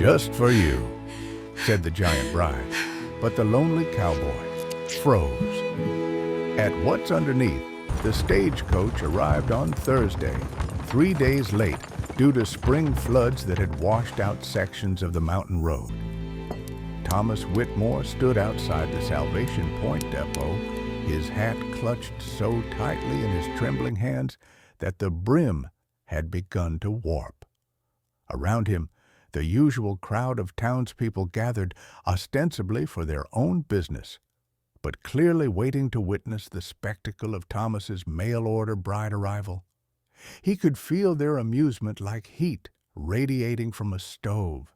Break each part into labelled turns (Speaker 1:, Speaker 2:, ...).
Speaker 1: "Just for you," said the giant bride. But the lonely cowboy froze. At what's underneath, the stagecoach arrived on Thursday, 3 days late due to spring floods that had washed out sections of the mountain road. Thomas Whitmore stood outside the Salvation Point depot, his hat clutched so tightly in his trembling hands that the brim had begun to warp. Around him, the usual crowd of townspeople gathered ostensibly for their own business, but clearly waiting to witness the spectacle of Thomas's mail-order bride arrival. He could feel their amusement like heat radiating from a stove.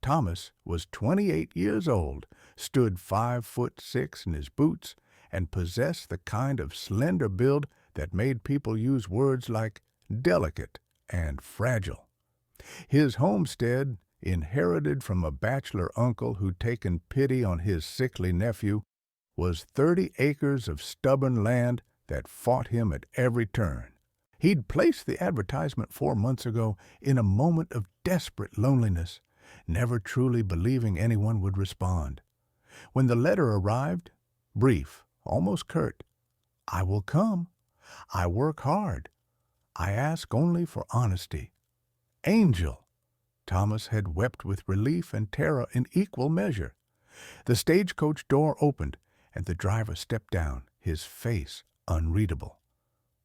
Speaker 1: Thomas was 28 years old, stood 5'6" in his boots, and possessed the kind of slender build that made people use words like delicate and fragile. His homestead, inherited from a bachelor uncle who'd taken pity on his sickly nephew, was 30 acres of stubborn land that fought him at every turn. He'd placed the advertisement 4 months ago in a moment of desperate loneliness, never truly believing anyone would respond. When the letter arrived, brief, almost curt, "I will come. I work hard. I ask only for honesty." Angel! Thomas had wept with relief and terror in equal measure. The stagecoach door opened, and the driver stepped down, his face unreadable.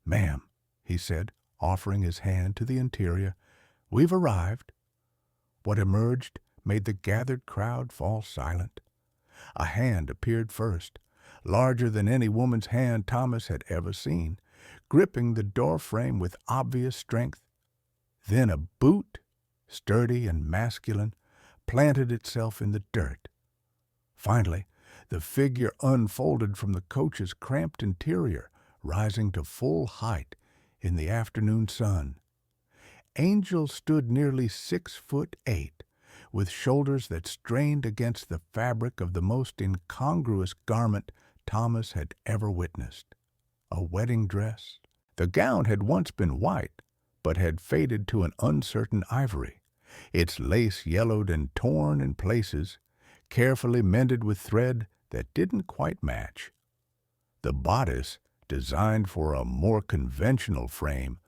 Speaker 1: "Ma'am," he said, offering his hand to the interior, "we've arrived." What emerged made the gathered crowd fall silent. A hand appeared first, larger than any woman's hand Thomas had ever seen, gripping the doorframe with obvious strength. Then a boot, sturdy and masculine, planted itself in the dirt. Finally, the figure unfolded from the coach's cramped interior, rising to full height in the afternoon sun. Angel stood nearly 6'8", with shoulders that strained against the fabric of the most incongruous garment Thomas had ever witnessed. A wedding dress. The gown had once been white, but had faded to an uncertain ivory, its lace yellowed and torn in places, carefully mended with thread that didn't quite match. The bodice, designed for a more conventional frame,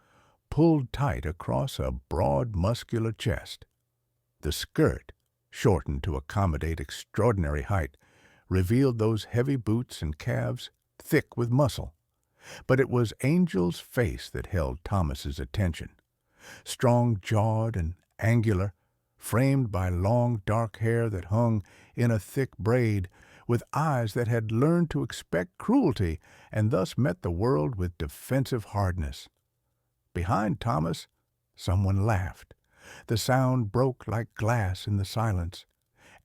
Speaker 1: pulled tight across a broad, muscular chest. The skirt, shortened to accommodate extraordinary height, revealed those heavy boots and calves thick with muscle. But it was Angel's face that held Thomas's attention. Strong-jawed and angular, framed by long dark hair that hung in a thick braid, with eyes that had learned to expect cruelty and thus met the world with defensive hardness. Behind Thomas, someone laughed. The sound broke like glass in the silence.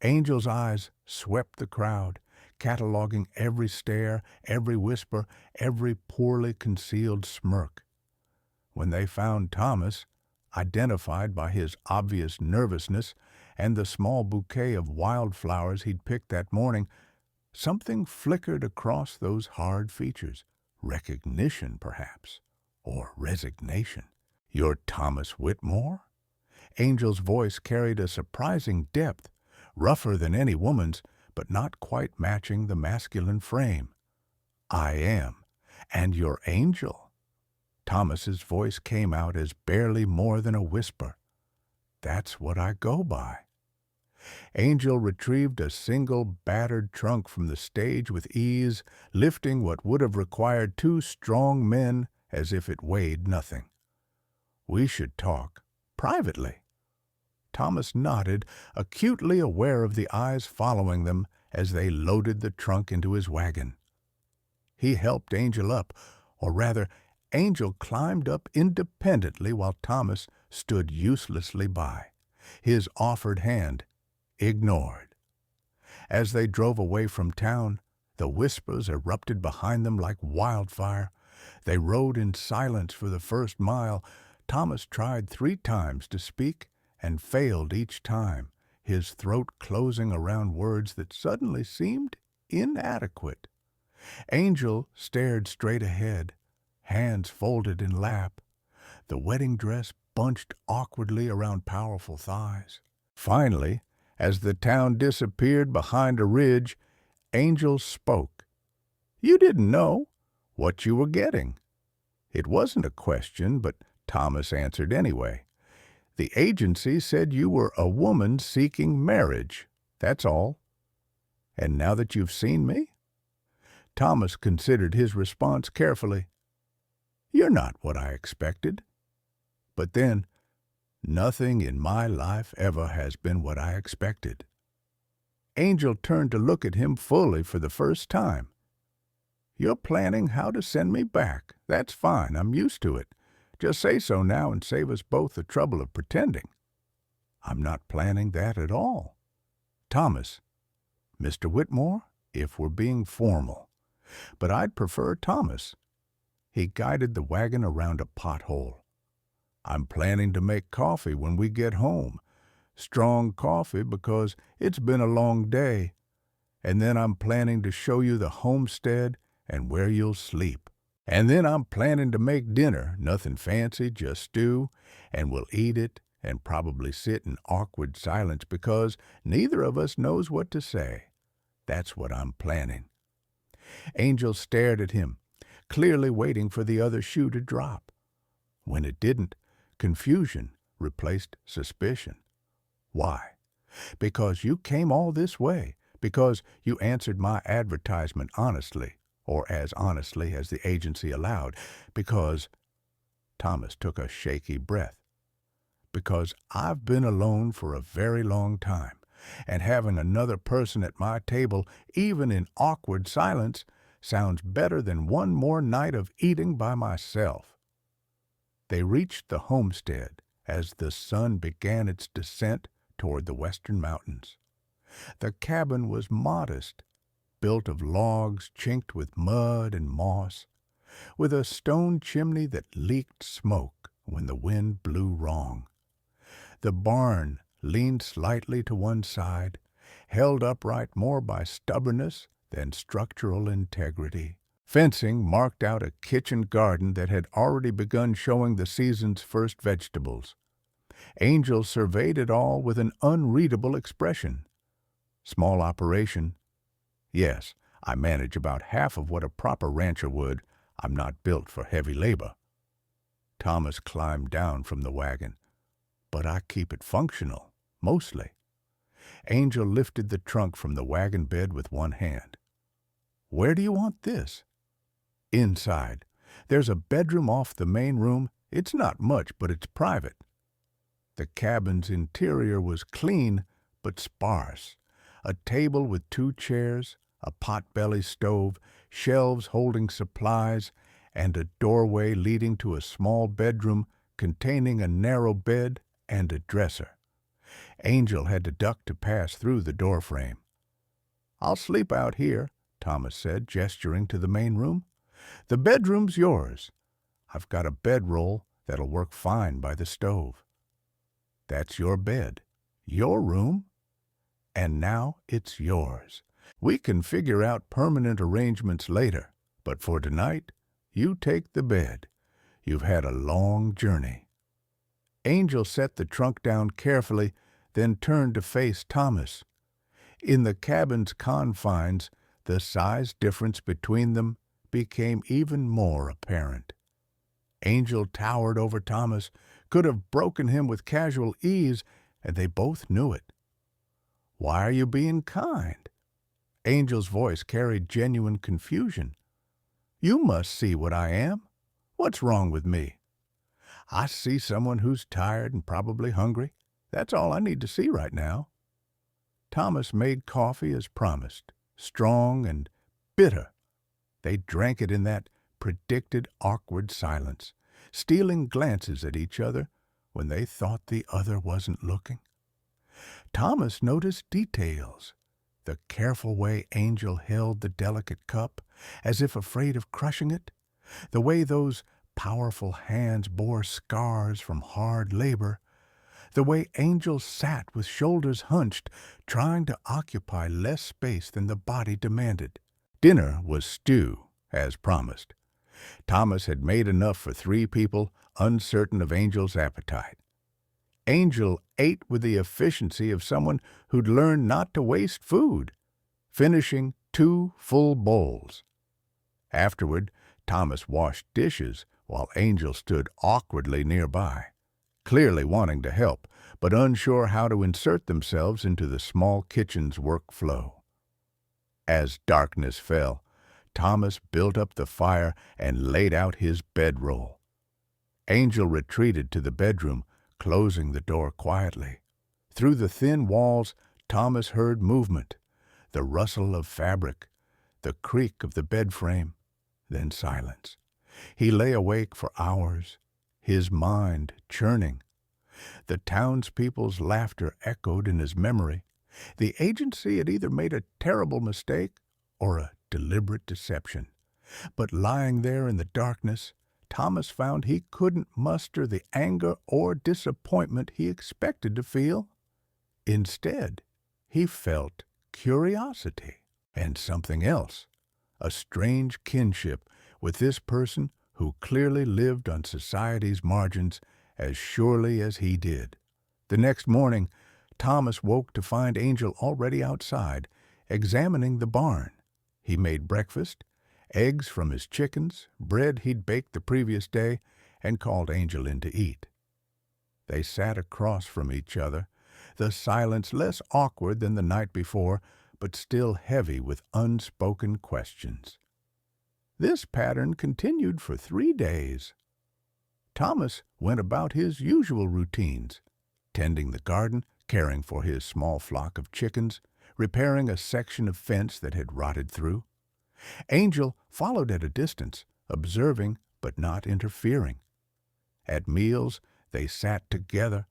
Speaker 1: Angel's eyes swept the crowd, cataloging every stare, every whisper, every poorly concealed smirk. When they found Thomas, identified by his obvious nervousness and the small bouquet of wildflowers he'd picked that morning, something flickered across those hard features. Recognition, perhaps, or resignation. "You're Thomas Whitmore?" Angel's voice carried a surprising depth, rougher than any woman's, but not quite matching the masculine frame. "I am. And you're Angel." Thomas's voice came out as barely more than a whisper. "That's what I go by." Angel retrieved a single battered trunk from the stage with ease, lifting what would have required 2 strong men as if it weighed nothing. "We should talk privately." Thomas nodded, acutely aware of the eyes following them as they loaded the trunk into his wagon. He helped Angel up, or rather, Angel climbed up independently while Thomas stood uselessly by, his offered hand ignored. As they drove away from town, the whispers erupted behind them like wildfire. They rode in silence for the first mile. Thomas tried 3 times to speak and failed each time, his throat closing around words that suddenly seemed inadequate. Angel stared straight ahead, hands folded in lap, the wedding dress bunched awkwardly around powerful thighs. Finally, as the town disappeared behind a ridge, Angel spoke. You didn't know what you were getting. It wasn't a question, but Thomas answered anyway. The agency said you were a woman seeking marriage. That's all. And now that you've seen me? Thomas considered his response carefully. You're not what I expected. But then, nothing in my life ever has been what I expected. Angel turned to look at him fully for the first time. You're planning how to send me back. That's fine. I'm used to it. Just say so now and save us both the trouble of pretending. I'm not planning that at all. Thomas, Mr. Whitmore, if we're being formal. But I'd prefer Thomas. He guided the wagon around a pothole. I'm planning to make coffee when we get home. Strong coffee because it's been a long day. And then I'm planning to show you the homestead and where you'll sleep. And then I'm planning to make dinner, nothing fancy, just stew, and we'll eat it and probably sit in awkward silence because neither of us knows what to say. That's what I'm planning. Angel stared at him, clearly waiting for the other shoe to drop. When it didn't, confusion replaced suspicion. Why? Because you came all this way, because you answered my advertisement honestly, or as honestly as the agency allowed, because, Thomas took a shaky breath, because I've been alone for a very long time, and having another person at my table, even in awkward silence, sounds better than one more night of eating by myself. They reached the homestead as the sun began its descent toward the western mountains. The cabin was modest, built of logs chinked with mud and moss, with a stone chimney that leaked smoke when the wind blew wrong. The barn leaned slightly to one side, held upright more by stubbornness than structural integrity. Fencing marked out a kitchen garden that had already begun showing the season's first vegetables. Angel surveyed it all with an unreadable expression. Small operation. Yes, I manage about half of what a proper rancher would. I'm not built for heavy labor. Thomas climbed down from the wagon. But I keep it functional, mostly. Angel lifted the trunk from the wagon bed with one hand. Where do you want this? Inside. There's a bedroom off the main room. It's not much, but it's private. The cabin's interior was clean, but sparse. A table with 2 chairs, a pot-belly stove, shelves holding supplies, and a doorway leading to a small bedroom containing a narrow bed and a dresser. Angel had to duck to pass through the doorframe. I'll sleep out here, Thomas said, gesturing to the main room. The bedroom's yours. I've got a bedroll that'll work fine by the stove. That's your bed, your room, and now it's yours. We can figure out permanent arrangements later, but for tonight, you take the bed. You've had a long journey. Angel set the trunk down carefully, then turned to face Thomas. In the cabin's confines, the size difference between them became even more apparent. Angel towered over Thomas, could have broken him with casual ease, and they both knew it. Why are you being kind? Angel's voice carried genuine confusion. You must see what I am. What's wrong with me? I see someone who's tired and probably hungry. That's all I need to see right now. Thomas made coffee as promised, strong and bitter. They drank it in that predicted awkward silence, stealing glances at each other when they thought the other wasn't looking. Thomas noticed details. The careful way Angel held the delicate cup, as if afraid of crushing it, the way those powerful hands bore scars from hard labor, the way Angel sat with shoulders hunched, trying to occupy less space than the body demanded. Dinner was stew, as promised. Thomas had made enough for 3 people, uncertain of Angel's appetite. Angel ate with the efficiency of someone who'd learned not to waste food, finishing 2 full bowls. Afterward, Thomas washed dishes while Angel stood awkwardly nearby, clearly wanting to help, but unsure how to insert themselves into the small kitchen's workflow. As darkness fell, Thomas built up the fire and laid out his bedroll. Angel retreated to the bedroom, closing the door quietly. Through the thin walls, Thomas heard movement, the rustle of fabric, the creak of the bed frame, then silence. He lay awake for hours, his mind churning. The townspeople's laughter echoed in his memory. The agency had either made a terrible mistake or a deliberate deception. But lying there in the darkness, Thomas found he couldn't muster the anger or disappointment he expected to feel. Instead, he felt curiosity and something else, a strange kinship with this person who clearly lived on society's margins as surely as he did. The next morning, Thomas woke to find Angel already outside, examining the barn. He made breakfast, eggs from his chickens, bread he'd baked the previous day, and called Angel in to eat. They sat across from each other, the silence less awkward than the night before, but still heavy with unspoken questions. This pattern continued for 3 days. Thomas went about his usual routines, tending the garden, caring for his small flock of chickens, repairing a section of fence that had rotted through. Angel followed at a distance, observing but not interfering. At meals, they sat together.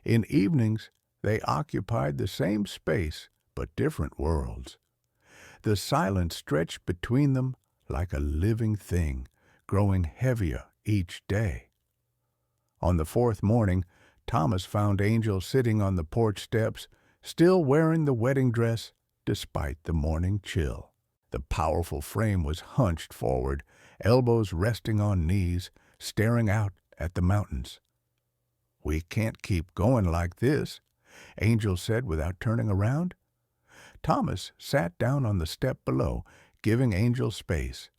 Speaker 1: In evenings, they occupied the same space but different worlds. The silence stretched between them like a living thing, growing heavier each day. On the 4th morning, Thomas found Angel sitting on the porch steps, still wearing the wedding dress despite the morning chill. The powerful frame was hunched forward, elbows resting on knees, staring out at the mountains. "We can't keep going like this," Angel said without turning around. Thomas sat down on the step below, giving Angel space.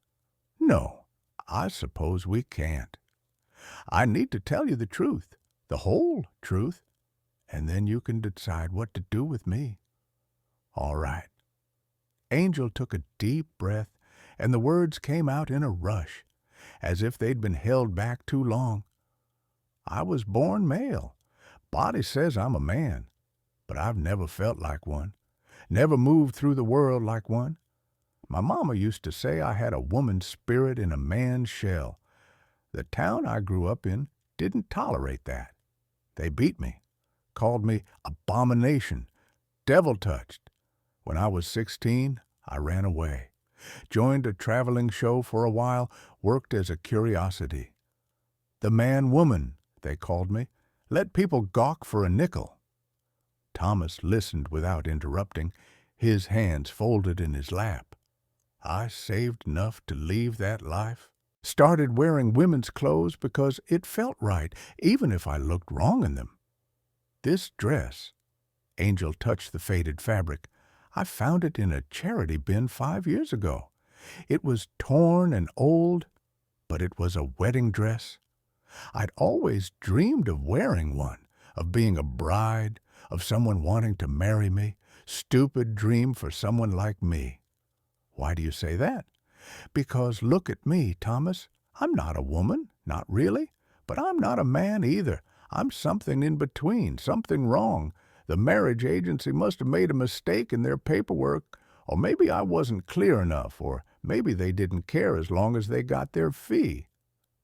Speaker 1: "No, I suppose we can't. I need to tell you the truth, the whole truth, and then you can decide what to do with me." "All right." Angel took a deep breath, and the words came out in a rush, as if they'd been held back too long. "I was born male. Body says I'm a man, but I've never felt like one, never moved through the world like one. My mama used to say I had a woman's spirit in a man's shell. The town I grew up in didn't tolerate that. They beat me, called me abomination, devil-touched. When I was 16, I ran away, joined a traveling show for a while, worked as a curiosity. The man-woman, they called me, let people gawk for a nickel." Thomas listened without interrupting, his hands folded in his lap. "I saved enough to leave that life. Started wearing women's clothes because it felt right, even if I looked wrong in them. This dress," Angel touched the faded fabric, "I found it in a charity bin 5 years ago. It was torn and old, but it was a wedding dress. I'd always dreamed of wearing one, of being a bride, of someone wanting to marry me. Stupid dream for someone like me." "Why do you say that?" "Because look at me, Thomas. I'm not a woman, not really, but I'm not a man either. I'm something in between, something wrong. The marriage agency must have made a mistake in their paperwork, or maybe I wasn't clear enough, or maybe they didn't care as long as they got their fee.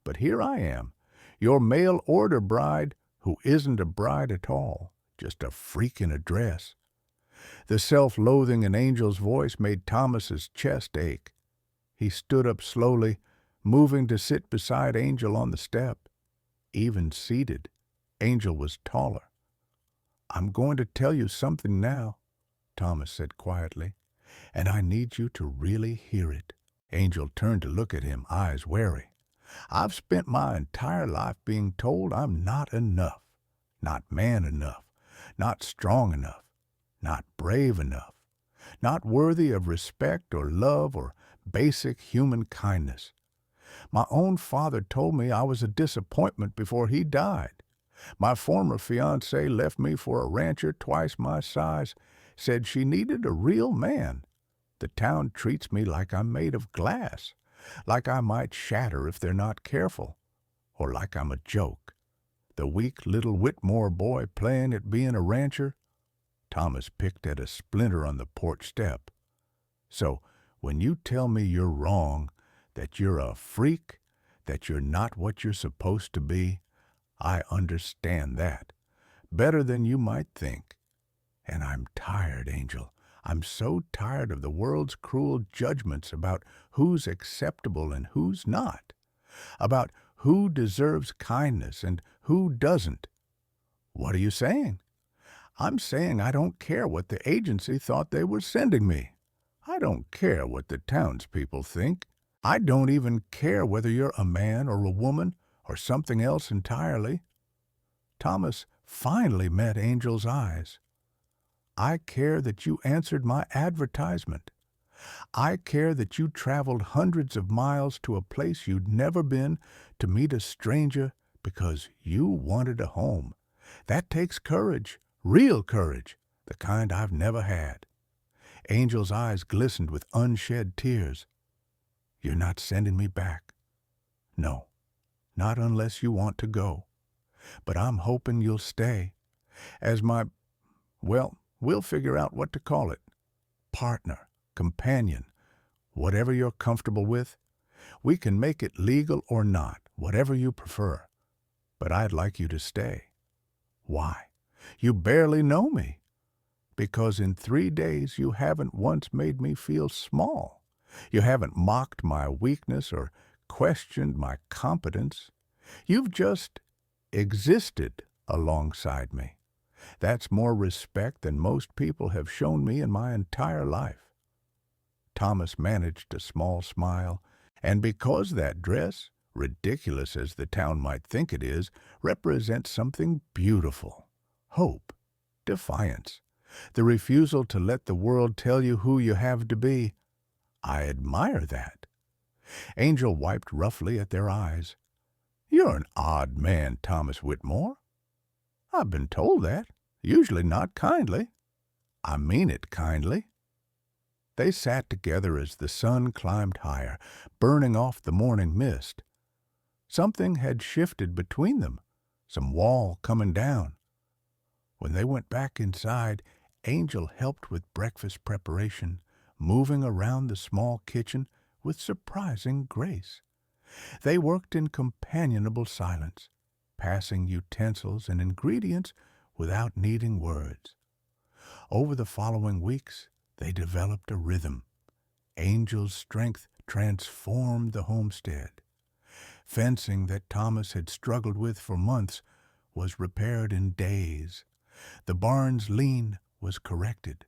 Speaker 1: But here I am, your mail-order bride who isn't a bride at all, just a freak in a dress." The self-loathing in Angel's voice made Thomas's chest ache. He stood up slowly, moving to sit beside Angel on the step. Even seated, Angel was taller. "I'm going to tell you something now," Thomas said quietly, "and I need you to really hear it." Angel turned to look at him, eyes wary. "I've spent my entire life being told I'm not enough. Not man enough, not strong enough, not brave enough, not worthy of respect or love or basic human kindness. My own father told me I was a disappointment before he died. My former fiancée left me for a rancher twice my size, said she needed a real man. The town treats me like I'm made of glass, like I might shatter if they're not careful, or like I'm a joke. The weak little Whitmore boy playing at being a rancher. Thomas picked at a splinter on the porch step. So, when you tell me you're wrong, that you're a freak, that you're not what you're supposed to be, I understand that. Better than you might think. And I'm tired, Angel. I'm so tired of the world's cruel judgments about who's acceptable and who's not, about who deserves kindness and who doesn't. What are you saying? I'm saying I don't care what the agency thought they were sending me. I don't care what the townspeople think. I don't even care whether you're a man or a woman or something else entirely. Thomas finally met Angel's eyes. I care that you answered my advertisement. I care that you traveled hundreds of miles to a place you'd never been to meet a stranger because you wanted a home. That takes courage, real courage, the kind I've never had. Angel's eyes glistened with unshed tears. You're not sending me back? No, not unless you want to go. But I'm hoping you'll stay as my, well, we'll figure out what to call it. Partner, companion, whatever you're comfortable with. We can make it legal or not, whatever you prefer. But I'd like you to stay. Why? You barely know me. Because in 3 days you haven't once made me feel small. You haven't mocked my weakness or questioned my competence. You've just existed alongside me. That's more respect than most people have shown me in my entire life. Thomas managed a small smile, and because that dress, ridiculous as the town might think it is, represents something beautiful, hope, defiance, the refusal to let the world tell you who you have to be, I admire that. Angel wiped roughly at their eyes. You're an odd man, Thomas Whitmore. I've been told that, usually not kindly. I mean it kindly. They sat together as the sun climbed higher, burning off the morning mist. Something had shifted between them, some wall coming down. When they went back inside, Angel helped with breakfast preparation, moving around the small kitchen with surprising grace. They worked in companionable silence, passing utensils and ingredients without needing words. Over the following weeks, they developed a rhythm. Angel's strength transformed the homestead. Fencing that Thomas had struggled with for months was repaired in days. The barn's lean was corrected.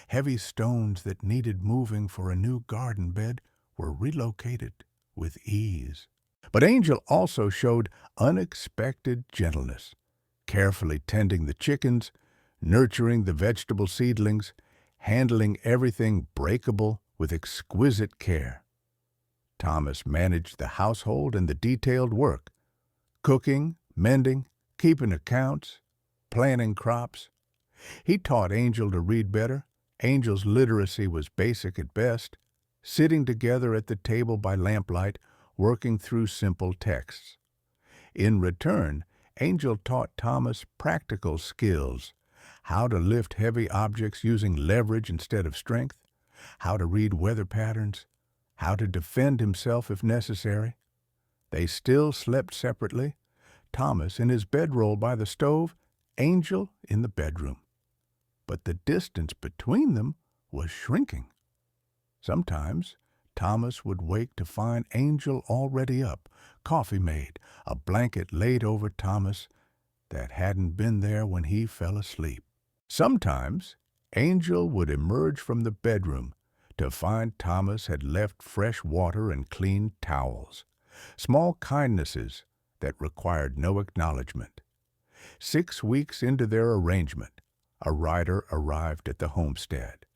Speaker 1: Heavy stones that needed moving for a new garden bed were relocated with ease. But Angel also showed unexpected gentleness, carefully tending the chickens, nurturing the vegetable seedlings, handling everything breakable with exquisite care. Thomas managed the household and the detailed work, cooking, mending, keeping accounts, planting crops. He taught Angel to read better. Angel's literacy was basic at best, sitting together at the table by lamplight, working through simple texts. In return, Angel taught Thomas practical skills, how to lift heavy objects using leverage instead of strength, how to read weather patterns, how to defend himself if necessary. They still slept separately, Thomas in his bedroll by the stove, Angel in the bedroom. But the distance between them was shrinking. Sometimes Thomas would wake to find Angel already up, coffee made, a blanket laid over Thomas that hadn't been there when he fell asleep. Sometimes Angel would emerge from the bedroom to find Thomas had left fresh water and clean towels, small kindnesses that required no acknowledgement. 6 weeks into their arrangement, a rider arrived at the homestead.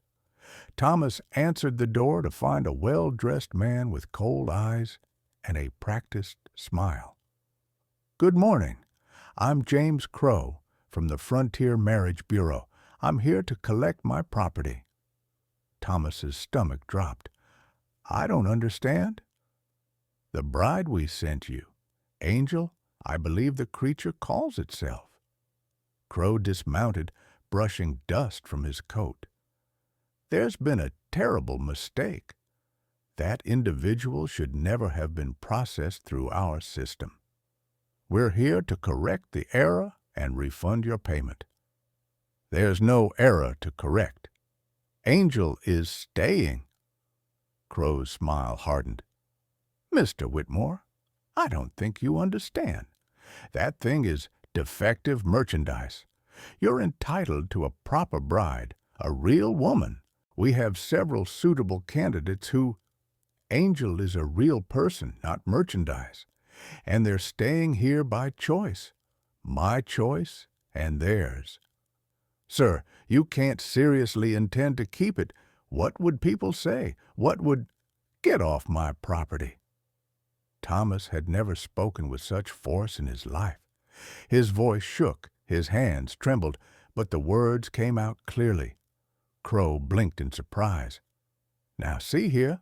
Speaker 1: Thomas answered the door to find a well-dressed man with cold eyes and a practiced smile. "Good morning. I'm James Crow from the Frontier Marriage Bureau. I'm here to collect my property." Thomas's stomach dropped. "I don't understand." "The bride we sent you. Angel, I believe the creature calls itself." Crow dismounted, brushing dust from his coat. "There's been a terrible mistake. That individual should never have been processed through our system. We're here to correct the error and refund your payment." "There's no error to correct. Angel is staying." Crow's smile hardened. "Mr. Whitmore, I don't think you understand. That thing is defective merchandise. You're entitled to a proper bride, a real woman. We have several suitable candidates who— Angel is a real person, not merchandise, and they're staying here by choice. My choice and theirs. Sir, you can't seriously intend to keep it. What would people say? What would— Get off my property." Thomas had never spoken with such force in his life. His voice shook, his hands trembled, but the words came out clearly. Crow blinked in surprise. "Now see here.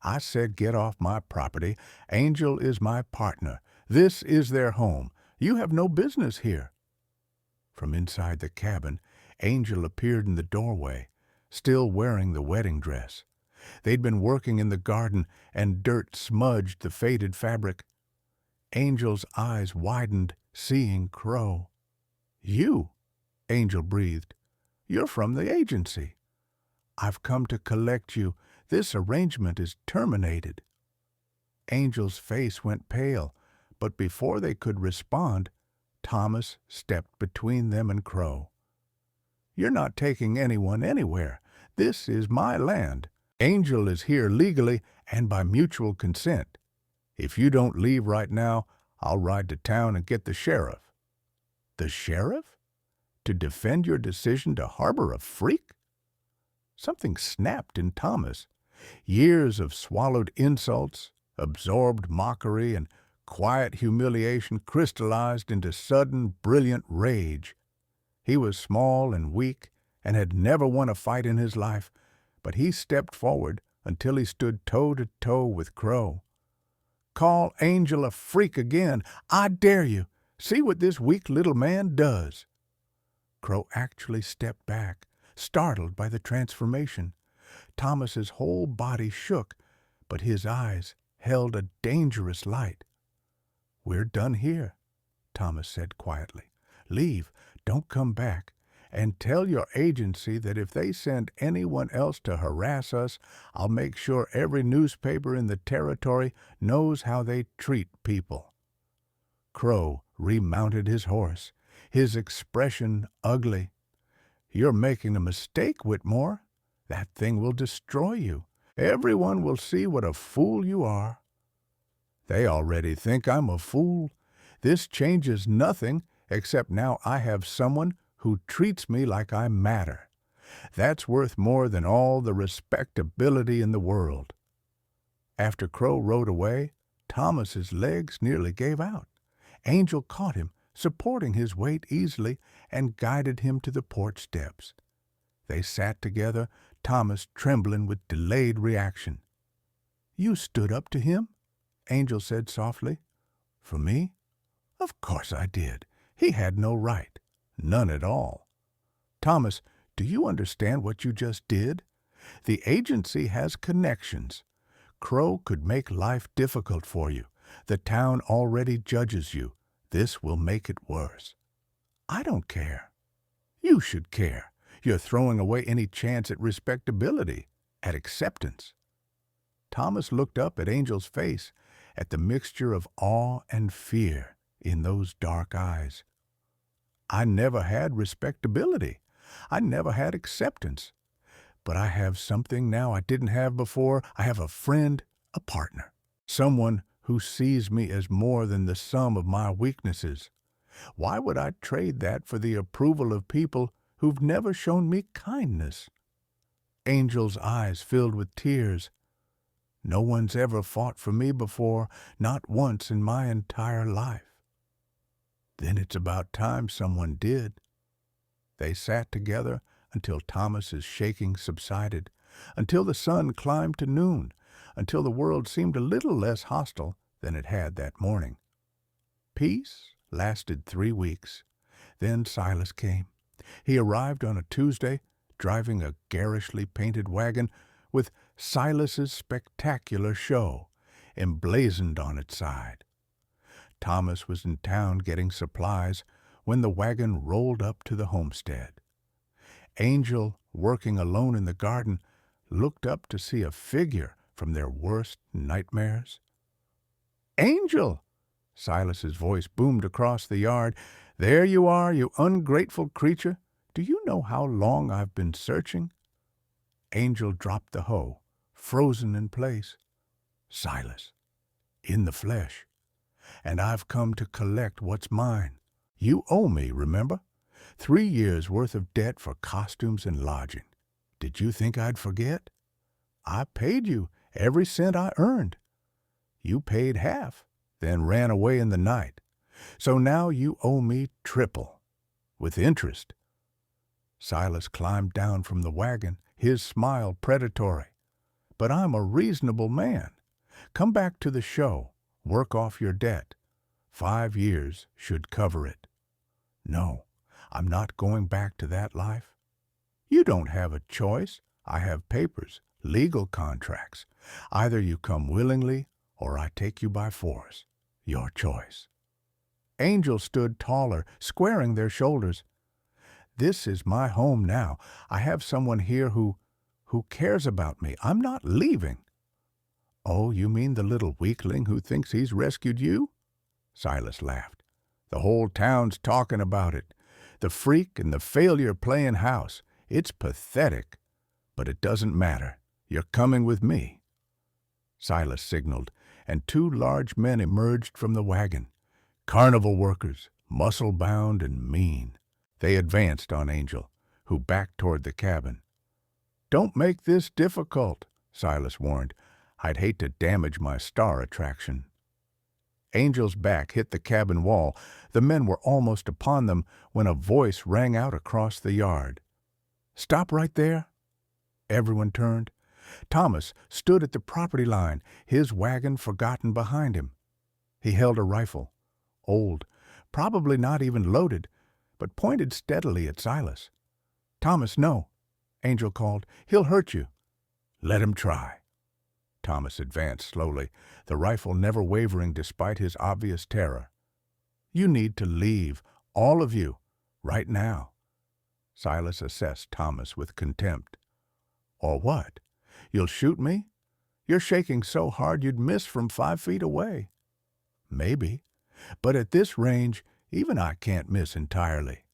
Speaker 1: I said get off my property. Angel is my partner. This is their home. You have no business here." From inside the cabin, Angel appeared in the doorway, still wearing the wedding dress. They'd been working in the garden, and dirt smudged the faded fabric. Angel's eyes widened, seeing Crow. "You," Angel breathed. "You're from the agency. I've come to collect you. This arrangement is terminated." Angel's face went pale, but before they could respond, Thomas stepped between them and Crow. "You're not taking anyone anywhere. This is my land. Angel is here legally and by mutual consent. If you don't leave right now, I'll ride to town and get the sheriff." "The sheriff? To defend your decision to harbor a freak?" Something snapped in Thomas. Years of swallowed insults, absorbed mockery, and quiet humiliation crystallized into sudden, brilliant rage. He was small and weak and had never won a fight in his life, but he stepped forward until he stood toe-to-toe with Crow. "Call Angel a freak again. I dare you. See what this weak little man does." Crow actually stepped back, startled by the transformation. Thomas's whole body shook, but his eyes held a dangerous light. "We're done here," Thomas said quietly. "Leave, don't come back, and tell your agency that if they send anyone else to harass us, I'll make sure every newspaper in the territory knows how they treat people." Crow remounted his horse, his expression ugly. "You're making a mistake, Whitmore. That thing will destroy you. Everyone will see what a fool you are." "They already think I'm a fool. This changes nothing, except now I have someone who treats me like I matter. That's worth more than all the respectability in the world." After Crow rode away, Thomas's legs nearly gave out. Angel caught him, supporting his weight easily, and guided him to the porch steps. They sat together, Thomas trembling with delayed reaction. "You stood up to him?" Angel said softly. "For me? Of course I did. He had no right. None at all. Thomas, do you understand what you just did? The agency has connections. Crow could make life difficult for you. The town already judges you. This will make it worse." "I don't care." "You should care. You're throwing away any chance at respectability, at acceptance." Thomas looked up at Angel's face, at the mixture of awe and fear in those dark eyes. "I never had respectability. I never had acceptance. But I have something now I didn't have before. I have a friend, a partner, someone who sees me as more than the sum of my weaknesses. Why would I trade that for the approval of people who've never shown me kindness? Angel's eyes filled with tears. No one's ever fought for me before, not once in my entire life. Then it's about time someone did. They sat together until Thomas's shaking subsided, until the sun climbed to noon, until the world seemed a little less hostile than it had that morning. Peace lasted 3 weeks. Then Silas came. He arrived on a Tuesday, driving a garishly painted wagon with Silas's spectacular show emblazoned on its side. Thomas was in town getting supplies when the wagon rolled up to the homestead. Angel, working alone in the garden, looked up to see a figure from their worst nightmares. "Angel!" Silas's voice boomed across the yard. "There you are, you ungrateful creature. Do you know how long I've been searching?" Angel dropped the hoe, frozen in place. "Silas, in the flesh. And I've come to collect what's mine. You owe me, remember? 3 years' worth of debt for costumes and lodging. Did you think I'd forget? I paid you every cent I earned. You paid half, then ran away in the night. So now you owe me triple, with interest." Silas climbed down from the wagon, his smile predatory. "But I'm a reasonable man. Come back to the show. Work off your debt. 5 years should cover it." "No, I'm not going back to that life." "You don't have a choice. I have papers, legal contracts. Either you come willingly or I take you by force. Your choice." Angel stood taller, squaring their shoulders. "This is my home now. I have someone here who cares about me. I'm not leaving." "Oh, you mean the little weakling who thinks he's rescued you?" Silas laughed. "The whole town's talking about it. The freak and the failure playing house. It's pathetic. But it doesn't matter. You're coming with me." Silas signaled, and 2 large men emerged from the wagon. Carnival workers, muscle-bound and mean. They advanced on Angel, who backed toward the cabin. "Don't make this difficult," Silas warned. "I'd hate to damage my star attraction." Angel's back hit the cabin wall. The men were almost upon them when a voice rang out across the yard. "Stop right there." Everyone turned. Thomas stood at the property line, his wagon forgotten behind him. He held a rifle, old, probably not even loaded, but pointed steadily at Silas. "Thomas, no," Angel called. "He'll hurt you." "Let him try." Thomas advanced slowly, the rifle never wavering despite his obvious terror. "You need to leave, all of you, right now." Silas assessed Thomas with contempt. "Or what? You'll shoot me? You're shaking so hard you'd miss from 5 feet away." "Maybe, but at this range, even I can't miss entirely.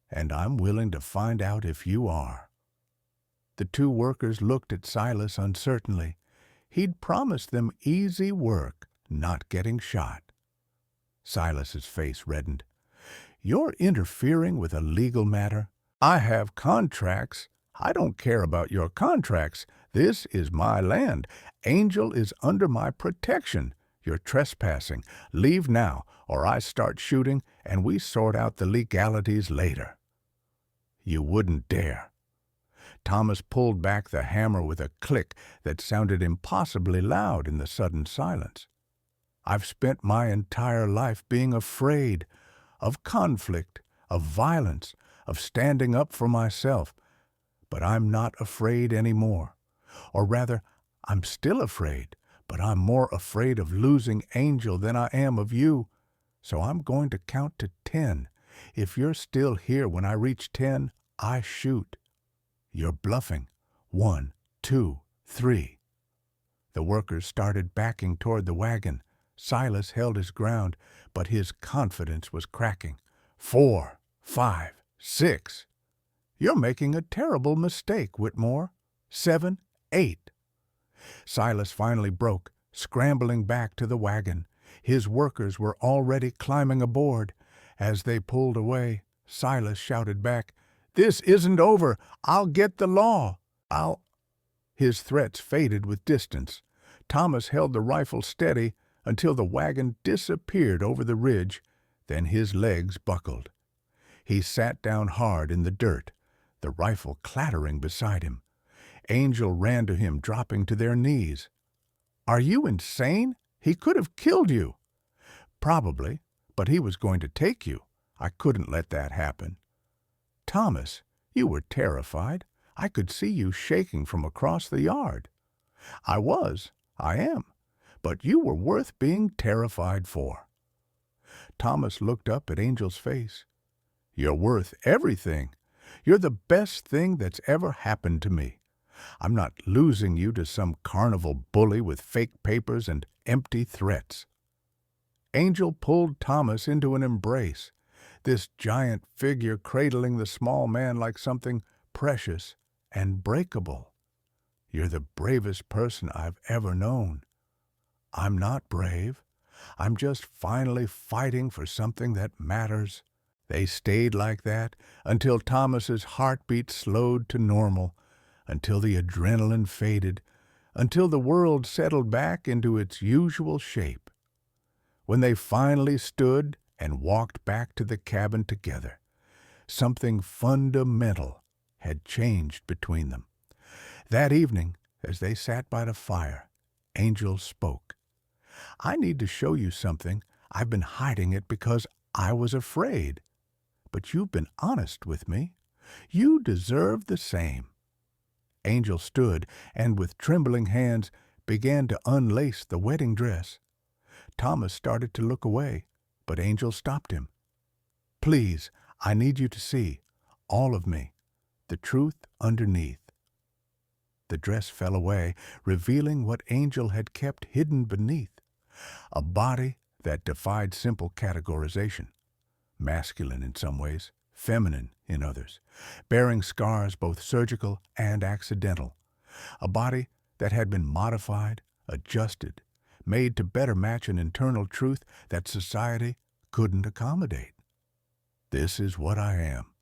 Speaker 1: And I'm willing to find out if you are." The 2 workers looked at Silas uncertainly. He'd promised them easy work, not getting shot. Silas's face reddened. "You're interfering with a legal matter. I have contracts. I don't care about your contracts. This is my land. Angel is under my protection. You're trespassing. Leave now, or I start shooting, and we sort out the legalities later." "You wouldn't dare." Thomas pulled back the hammer with a click that sounded impossibly loud in the sudden silence. "I've spent my entire life being afraid of conflict, of violence, of standing up for myself. But I'm not afraid anymore. Or rather, I'm still afraid, but I'm more afraid of losing Angel than I am of you. So I'm going to count to 10. If you're still here when I reach 10, I shoot. You're bluffing. 1, 2, 3. The workers started backing toward the wagon. Silas held his ground, but his confidence was cracking. 4, 5, 6. You're making a terrible mistake, Whitmore. 7, 8. Silas finally broke, scrambling back to the wagon. His workers were already climbing aboard, As they pulled away, Silas shouted back, "This isn't over! I'll get the law! I'll—" His threats faded with distance. Thomas held the rifle steady until the wagon disappeared over the ridge, then his legs buckled. He sat down hard in the dirt, the rifle clattering beside him. Angel ran to him, dropping to their knees. "Are you insane? He could have killed you." "Probably, but he was going to take you. I couldn't let that happen." "Thomas, you were terrified. I could see you shaking from across the yard." I am, but you were worth being terrified for." Thomas looked up at Angel's face. "You're worth everything. You're the best thing that's ever happened to me. I'm not losing you to some carnival bully with fake papers and empty threats." Angel pulled Thomas into an embrace, this giant figure cradling the small man like something precious and breakable. "You're the bravest person I've ever known." "I'm not brave. I'm just finally fighting for something that matters." They stayed like that until Thomas's heartbeat slowed to normal, until the adrenaline faded, until the world settled back into its usual shape. When they finally stood and walked back to the cabin together, something fundamental had changed between them. That evening, as they sat by the fire, Angel spoke. "I need to show you something. I've been hiding it because I was afraid. But you've been honest with me. You deserve the same." Angel stood and with trembling hands began to unlace the wedding dress. Thomas started to look away, but Angel stopped him. "Please, I need you to see, all of me, the truth underneath." The dress fell away, revealing what Angel had kept hidden beneath. A body that defied simple categorization. Masculine in some ways, feminine in others, bearing scars both surgical and accidental. A body that had been modified, adjusted, made to better match an internal truth that society couldn't accommodate. "This is what I am,"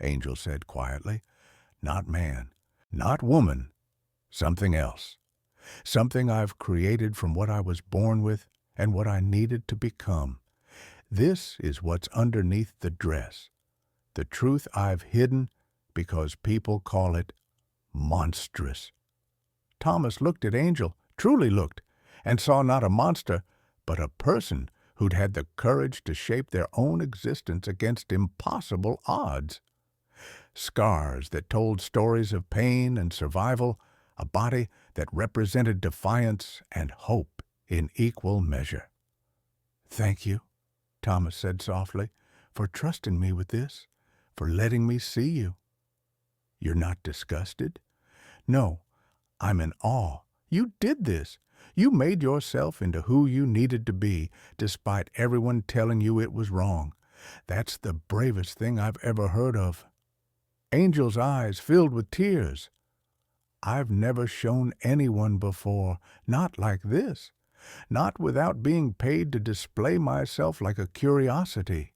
Speaker 1: Angel said quietly. "Not man, not woman, something else. Something I've created from what I was born with and what I needed to become. This is what's underneath the dress. The truth I've hidden because people call it monstrous." Thomas looked at Angel, truly looked, and saw not a monster, but a person who'd had the courage to shape their own existence against impossible odds. Scars that told stories of pain and survival, a body that represented defiance and hope in equal measure. "Thank you," Thomas said softly, "for trusting me with this, for letting me see you." "You're not disgusted?" "No, I'm in awe. You did this. You made yourself into who you needed to be, despite everyone telling you it was wrong. That's the bravest thing I've ever heard of." Angel's eyes filled with tears. "I've never shown anyone before, not like this. Not without being paid to display myself like a curiosity."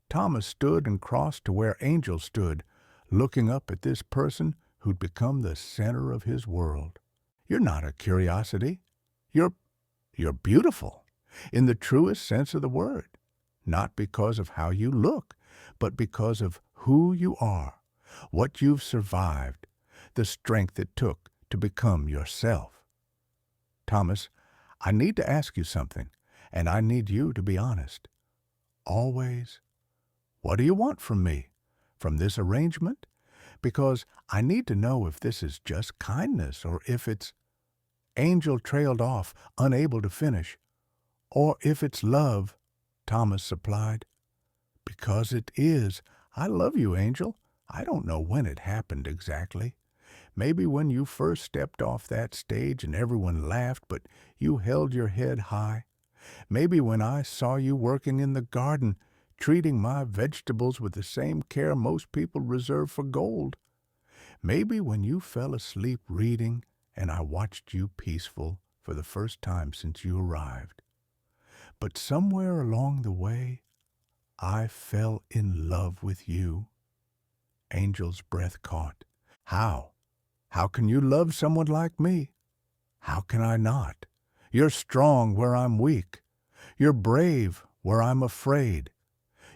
Speaker 1: Thomas stood and crossed to where Angel stood, looking up at this person who'd become the center of his world. "You're not a curiosity. You're beautiful, in the truest sense of the word. Not because of how you look, but because of who you are, what you've survived, the strength it took to become yourself." "Thomas, I need to ask you something, and I need you to be honest. Always. What do you want from me? From this arrangement? Because I need to know if this is just kindness or if it's—" Angel trailed off, unable to finish. "Or if it's love," Thomas supplied. "Because it is. I love you, Angel. I don't know when it happened exactly. Maybe when you first stepped off that stage and everyone laughed, but you held your head high. Maybe when I saw you working in the garden, treating my vegetables with the same care most people reserve for gold. Maybe when you fell asleep reading and I watched you peaceful for the first time since you arrived. But somewhere along the way, I fell in love with you. Angel's breath caught. How? How can you love someone like me? How can I not? You're strong where I'm weak. You're brave where I'm afraid.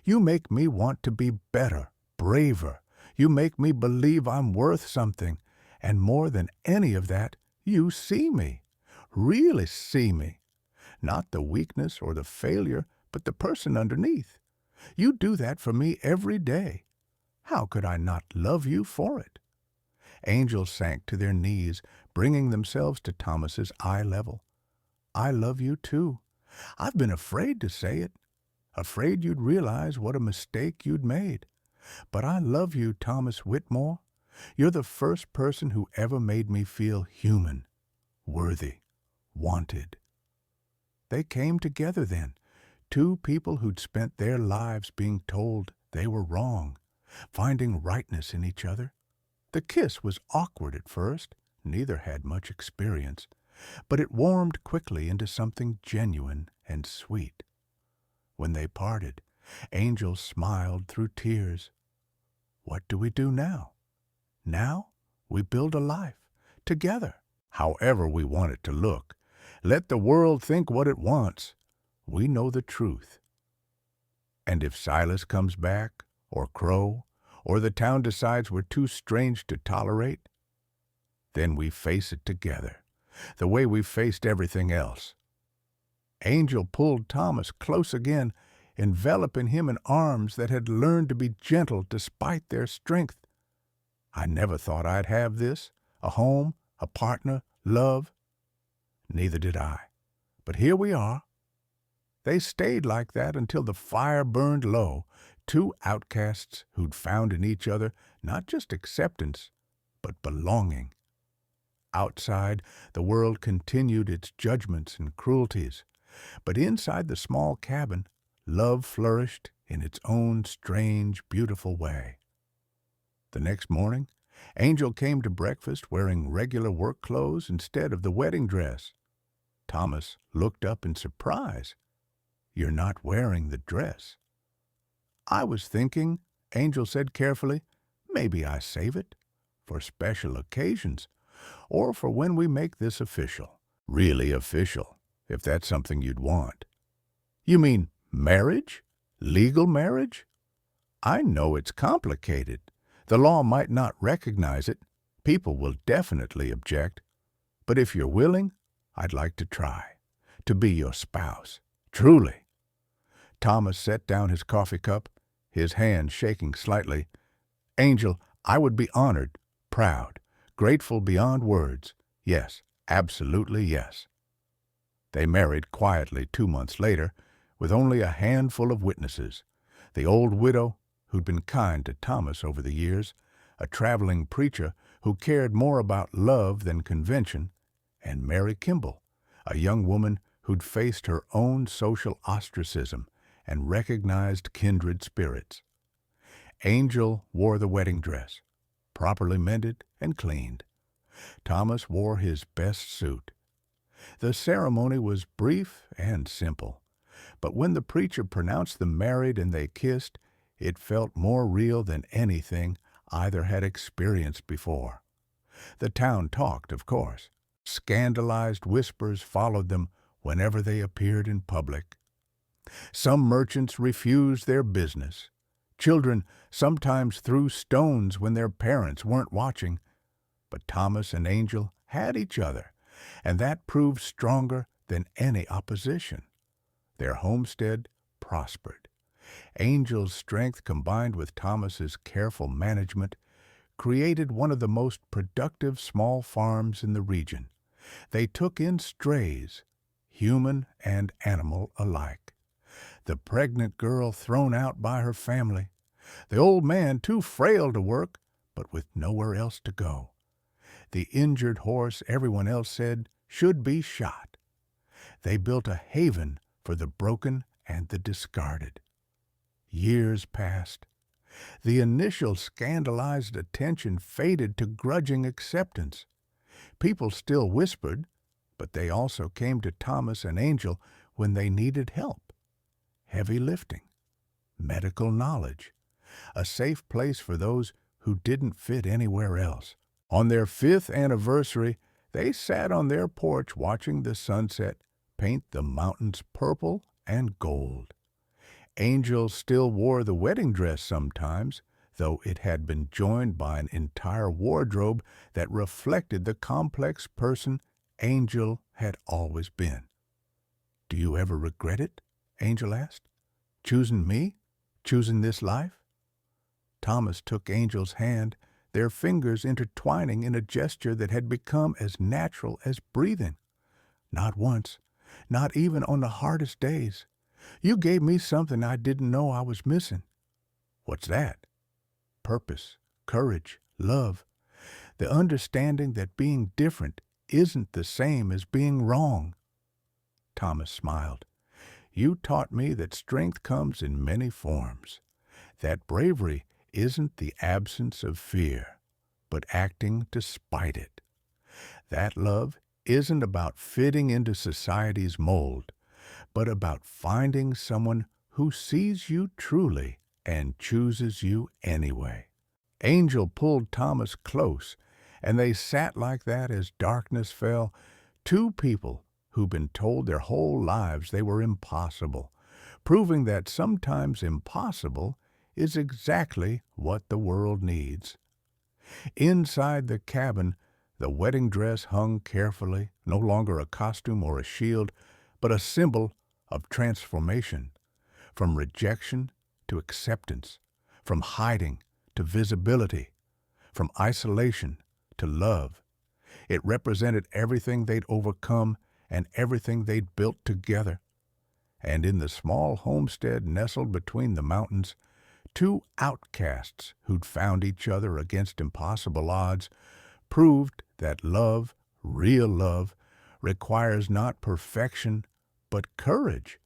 Speaker 1: You make me want to be better, braver. You make me believe I'm worth something. And more than any of that, you see me. Really see me. Not the weakness or the failure, but the person underneath. You do that for me every day. How could I not love you for it? Angels sank to their knees, bringing themselves to Thomas's eye level. I love you too. I've been afraid to say it, afraid you'd realize what a mistake you'd made. But I love you, Thomas Whitmore. You're the first person who ever made me feel human, worthy, wanted. They came together then, two people who'd spent their lives being told they were wrong, finding rightness in each other. The kiss was awkward at first. Neither had much experience, but it warmed quickly into something genuine and sweet. When they parted, Angel smiled through tears. What do we do now? Now we build a life together, however we want it to look. Let the world think what it wants. We know the truth. And if Silas comes back, or Crow, or the town decides we're too strange to tolerate, then we face it together, the way we faced everything else. Angel pulled Thomas close again, enveloping him in arms that had learned to be gentle despite their strength. I never thought I'd have this, a home, a partner, love. Neither did I. But here we are. They stayed like that until the fire burned low, two outcasts who'd found in each other not just acceptance, but belonging. Outside, the world continued its judgments and cruelties, but inside the small cabin, love flourished in its own strange, beautiful way. The next morning, Angel came to breakfast wearing regular work clothes instead of the wedding dress. Thomas looked up in surprise. You're not wearing the dress. I was thinking, Angel said carefully, maybe I save it for special occasions, or for when we make this official. Really official, if that's something you'd want. You mean marriage? Legal marriage? I know it's complicated. The law might not recognize it. People will definitely object. But if you're willing, I'd like to try. To be your spouse. Truly. Thomas set down his coffee cup, his hand shaking slightly. Angel, I would be honored, proud, grateful beyond words. Yes, absolutely yes. They married quietly 2 months later, with only a handful of witnesses. The old widow, who'd been kind to Thomas over the years, a traveling preacher who cared more about love than convention, and Mary Kimball, a young woman who'd faced her own social ostracism and recognized kindred spirits. Angel wore the wedding dress, properly mended and cleaned. Thomas wore his best suit. The ceremony was brief and simple, but when the preacher pronounced them married and they kissed, it felt more real than anything either had experienced before. The town talked, of course. Scandalized whispers followed them whenever they appeared in public. Some merchants refused their business. Children sometimes threw stones when their parents weren't watching. But Thomas and Angel had each other, and that proved stronger than any opposition. Their homestead prospered. Angel's strength combined with Thomas's careful management created one of the most productive small farms in the region. They took in strays, human and animal alike. The pregnant girl thrown out by her family. The old man too frail to work, but with nowhere else to go. The injured horse everyone else said should be shot. They built a haven for the broken and the discarded. Years passed. The initial scandalized attention faded to grudging acceptance. People still whispered, but they also came to Thomas and Angel when they needed help. Heavy lifting, medical knowledge, a safe place for those who didn't fit anywhere else. On their 5th anniversary, they sat on their porch watching the sunset paint the mountains purple and gold. Angel still wore the wedding dress sometimes, though it had been joined by an entire wardrobe that reflected the complex person Angel had always been. "Do you ever regret it?" Angel asked. "Choosing me? Choosing this life?" Thomas took Angel's hand, their fingers intertwining in a gesture that had become as natural as breathing. "Not once, not even on the hardest days. You gave me something I didn't know I was missing." "What's that?" "Purpose, courage, love. The understanding that being different isn't the same as being wrong." Thomas smiled. "You taught me that strength comes in many forms, that bravery isn't the absence of fear, but acting despite it. That love isn't about fitting into society's mold, but about finding someone who sees you truly and chooses you anyway." Angel pulled Thomas close, and they sat like that as darkness fell, two people who'd been told their whole lives they were impossible, proving that sometimes impossible is exactly what the world needs. Inside the cabin, the wedding dress hung carefully, no longer a costume or a shield, but a symbol of transformation, from rejection to acceptance, from hiding to visibility, from isolation to love. It represented everything they'd overcome and everything they'd built together. And in the small homestead nestled between the mountains, two outcasts who'd found each other against impossible odds proved that love, real love, requires not perfection, but courage.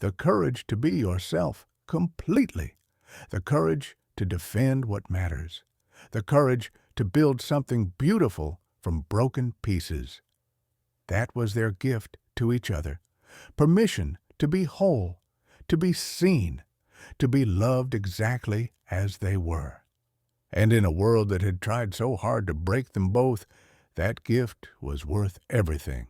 Speaker 1: The courage to be yourself completely. The courage to defend what matters. The courage to build something beautiful from broken pieces. That was their gift to each other. Permission to be whole, to be seen, to be loved exactly as they were. And in a world that had tried so hard to break them both, that gift was worth everything.